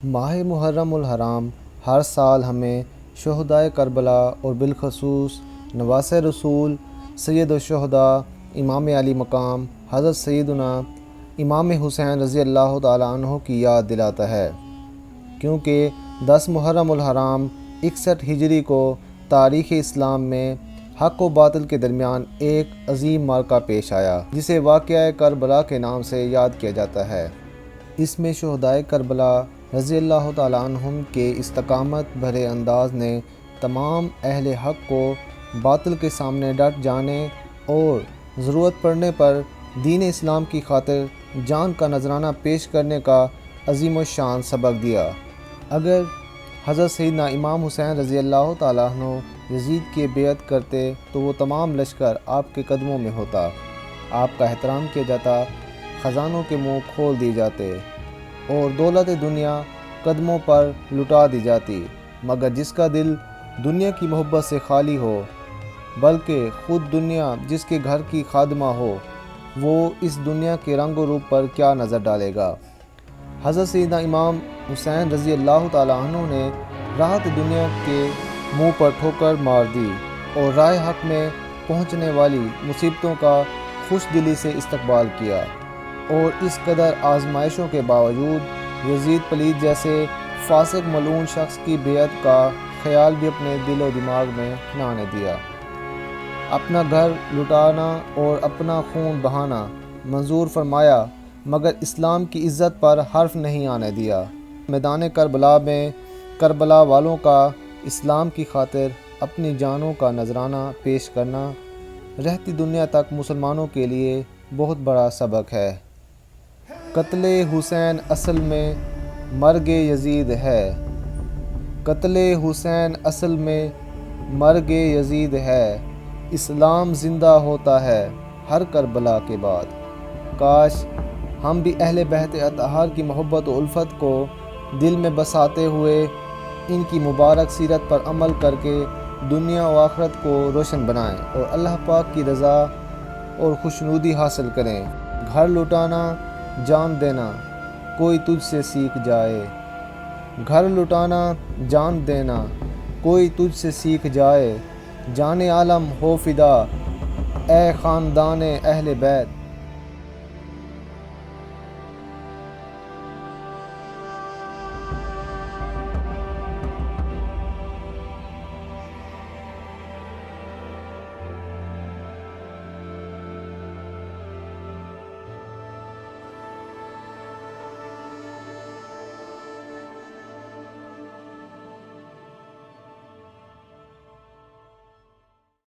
ماہ محرم الحرام ہر سال ہمیں شہدائے کربلا اور بالخصوص نواسۂ رسول سید الشہداء امام علی مقام حضرت سیدنا امام حسین رضی اللہ تعالیٰ عنہ کی یاد دلاتا ہے، کیونکہ 10 محرم الحرام 61 ہجری کو تاریخ اسلام میں حق و باطل کے درمیان ایک عظیم معرکہ پیش آیا، جسے واقعہ کربلا کے نام سے یاد کیا جاتا ہے۔ اس میں شہدائے کربلا رضی اللہ تعالیٰ عنہم کے استقامت بھرے انداز نے تمام اہل حق کو باطل کے سامنے ڈٹ جانے اور ضرورت پڑنے پر دین اسلام کی خاطر جان کا نذرانہ پیش کرنے کا عظیم الشان سبق دیا۔ اگر حضرت سیدنا امام حسین رضی اللہ تعالیٰ عنہ یزید کی بیعت کرتے تو وہ تمام لشکر آپ کے قدموں میں ہوتا، آپ کا احترام کیا جاتا، خزانوں کے منہ کھول دیے جاتے اور دولت دنیا قدموں پر لٹا دی جاتی، مگر جس کا دل دنیا کی محبت سے خالی ہو بلکہ خود دنیا جس کے گھر کی خادمہ ہو، وہ اس دنیا کے رنگ و روپ پر کیا نظر ڈالے گا۔ حضرت سیدنا امام حسین رضی اللہ تعالیٰ عنہ نے راحت دنیا کے منہ پر ٹھوکر مار دی اور راہ حق میں پہنچنے والی مصیبتوں کا خوش دلی سے استقبال کیا، اور اس قدر آزمائشوں کے باوجود یزید پلید جیسے فاسق ملعون شخص کی بیعت کا خیال بھی اپنے دل و دماغ میں نہ آنے دیا۔ اپنا گھر لٹانا اور اپنا خون بہانا منظور فرمایا، مگر اسلام کی عزت پر حرف نہیں آنے دیا۔ میدان کربلا میں کربلا والوں کا اسلام کی خاطر اپنی جانوں کا نذرانہ پیش کرنا رہتی دنیا تک مسلمانوں کے لیے بہت بڑا سبق ہے۔ قتل حسین اصل میں مرگ یزید ہے، قتل حسین اصل میں مرگ یزید ہے، اسلام زندہ ہوتا ہے ہر کربلا کے بعد۔ کاش ہم بھی اہل بیت اطہار کی محبت و الفت کو دل میں بساتے ہوئے ان کی مبارک سیرت پر عمل کر کے دنیا و آخرت کو روشن بنائیں اور اللہ پاک کی رضا اور خوشنودی حاصل کریں۔ گھر لٹانا جان دینا کوئی تجھ سے سیکھ جائے، گھر لٹانا جان دینا کوئی تجھ سے سیکھ جائے، جان عالم ہو فدا اے خاندان اہل بیت۔